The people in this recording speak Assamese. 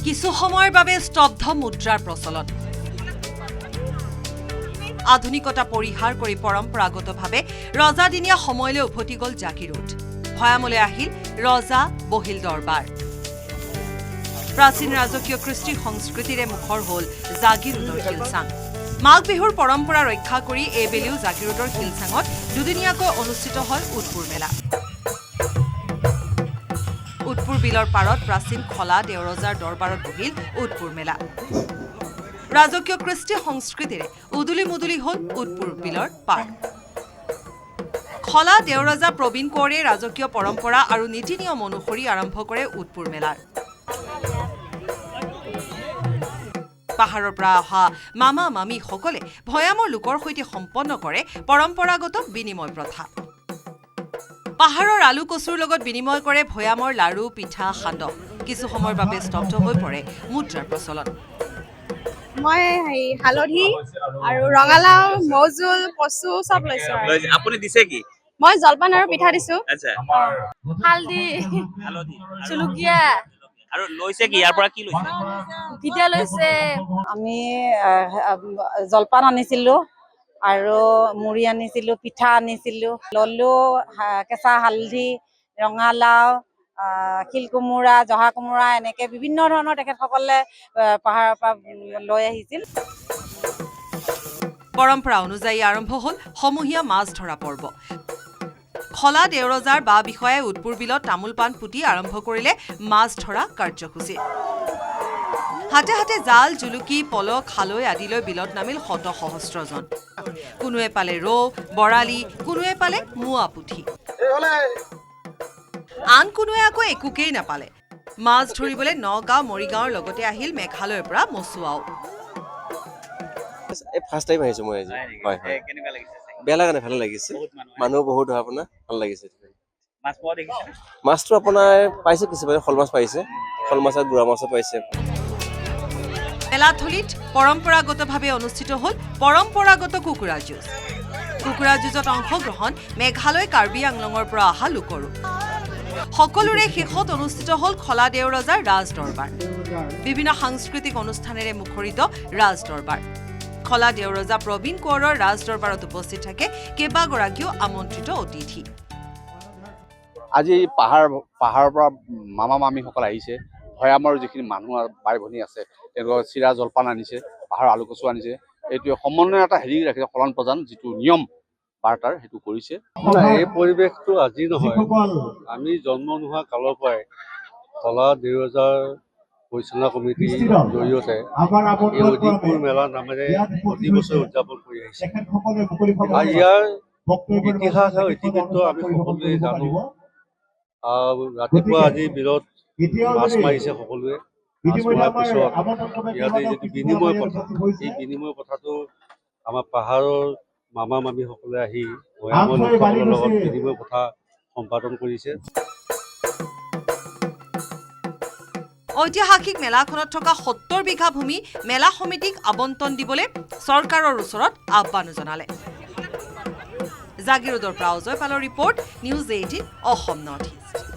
কিছু সময়ৰ বাবে স্তব্ধ মুদ্ৰাৰ প্ৰচলন আধুনিকতা পৰিহাৰ কৰি পৰম্পৰাগতভাৱে ৰজাদিনীয়া সময়লৈ উভতি গ'ল জাগিৰোড ভয়ামলৈ আহিল ৰজা বহিল দৰবাৰ প্ৰাচীন ৰাজকীয় কৃষ্টি সংস্কৃতিৰে মুখৰ হ'ল জাগিৰোডৰ শিলচাং মাঘ বিহুৰ পৰম্পৰা ৰক্ষা কৰি এইবেলিও জাগিৰোডৰ শিলচাঙত দুদিনীয়াকৈ অনুষ্ঠিত হয় উৎপুৰ মেলা উৎপুৰ বিলৰ পাৰত প্ৰাচীন খলা দেওৰজাৰ দৰবাৰত বহিল উৎপুৰ মেলা ৰাজকীয় কৃষ্টি সংস্কৃতিৰে উদুলি মুদুলি হ'ল উৎপুৰ বিলৰ পাৰ খলা দেওৰজা প্ৰবীণ কোঁৱৰে ৰাজকীয় পৰম্পৰা আৰু নীতি নিয়ম অনুসৰি আৰম্ভ কৰে উৎপুৰ মেলাৰ পাহাৰৰ পৰা অহা মামা মামী সকলে ভয়ামৰ লোকৰ সৈতে সম্পন্ন কৰে পৰম্পৰাগত বিনিময় প্ৰথা পাহাৰৰ আলু কচুৰ লগত বিনিময় কৰে ভয়ামৰ লাৰু পিঠা সান্দহ কিছু সময়ৰ বাবে স্তব্ধ হৈ পৰে মুদ্ৰাৰ প্ৰচলন মই হালধি আৰু ৰঙালাও মৌজোল কচু সব লৈছো আপুনি দিছে কি মই জলপান আৰু পিঠা দিছো আচ্ছা হালধি চুলুকিয়া আৰু লৈছে কি ইয়াৰ পৰা কি লৈছে পিঠা লৈছে আমি জলপান আনিছিলো আৰু মুড়ি আনিছিলো পিঠা আনিছিলো ললো কেঁচা হালধি ৰঙালাও শিল কোমোৰা জহা কোমোৰা এনেকে বিভিন্ন ধৰণৰ তেখেতসকলে পাহাৰৰ পৰা লৈ আহিছিল পৰম্পৰা অনুযায়ী আৰম্ভ হ'ল সমূহীয়া মাছ ধৰা পৰ্ব খলা দেওৰজাৰ বা বিষয়াই উৎপুৰ বিলত তামোল পাণ পুতি আৰম্ভ কৰিলে মাছ ধৰা কাৰ্যসূচী হাতে হাতে জাল জুলুকি পল খালৈ আদিলৈ বিলত নামিল শত সহস্ৰজন কোনোৱে পালে ৰৌ বৰালি কোনোৱে পালে মোৱা পুঠি আন কোনোৱে আকৌ একোকেই নাপালে মাছ ধৰিবলৈ নগাঁও মৰিগাঁৱৰ লগতে আহিল মেঘালয়ৰ পৰা মচুৱাও ফাৰ্ষ্ট টাইম আহিছো মই আজি হয় হয় কেনেকুৱা লাগিছে বেয়া লগা নাই ভালে লাগিছে মানুহ বহুত হয় আপোনাৰ ভাল লাগিছে মাছ পোৱা দেখিছে মাছটো আপোনাৰ পাইছে কিছুমানে শল মাছ পাইছে শল মাছ আৰু গুড়া মাছো পাইছে মেলাথলীত পৰম্পৰাগতভাৱে অনুষ্ঠিত হ'ল পৰম্পৰাগত কুকুৰা যুঁজ কুকুৰা যুঁজত অংশগ্ৰহণ মেঘালয় কাৰ্বি আংলঙৰ পৰা অহা লোকৰো সকলোৰে শেষত অনুষ্ঠিত হ'ল খলা দেওৰজাৰ ৰাজ দৰবাৰ বিভিন্ন সাংস্কৃতিক অনুষ্ঠানেৰে মুখৰিত ৰাজ দৰবাৰ খলা দেওৰজা প্ৰবীণ কোঁৱৰৰ ৰাজ দৰবাৰত উপস্থিত থাকে কেইবাগৰাকীও আমন্ত্ৰিত অতিথি আজি পাহাৰৰ পৰা মামা মামীসকল আহিছে ভৈয়ামৰ যিখিনি মানুহ বাই ভনী আছে তেওঁলোকৰ চিৰা জলপান আনিছে পাহাৰৰ আলু কচু আনিছে এইটোৱে সমন্বয় এটা হেৰি ৰাখিছে ফলন প্ৰদান যিটো নিয়ম বাৰ্তাৰ সেইটো কৰিছে এই পৰিৱেশটো আজি নহয় আমি জন্ম নোহোৱা কালৰ পৰাই খলা দেওৰজাৰ পৰিচালনা কমিটিৰ জৰিয়তে এই অধিপুৰ মেলা নামেৰে প্ৰতি বছৰে উদযাপন কৰি আহিছে আৰু ইয়াৰ ইতিহাস আৰু ইতিবৃত্ত আমি সকলোৱে জানো ৰাতিপুৱা আজি বিলত মাছ মাৰিছে সকলোৱে মাছ মৰাৰ পিছত ইয়াতে যিটো বিনিময় প্ৰথা এই বিনিময় প্ৰথাটো আমাৰ পাহাৰৰ মামা মামীসকলে আহি ভৈয়ামৰ লোকসকলৰ লগত বিনিময় প্ৰথা সম্পাদন কৰিছে ঐতিহাসিক মেলাখনত থকা ৭০ বিঘা ভূমি মেলা সমিতিক আবণ্টন দিবলৈ চৰকাৰৰ ওচৰত আহ্বানো জনালে জাগিৰোডৰ পৰা অজয় পালৰ report news 18 Assam north east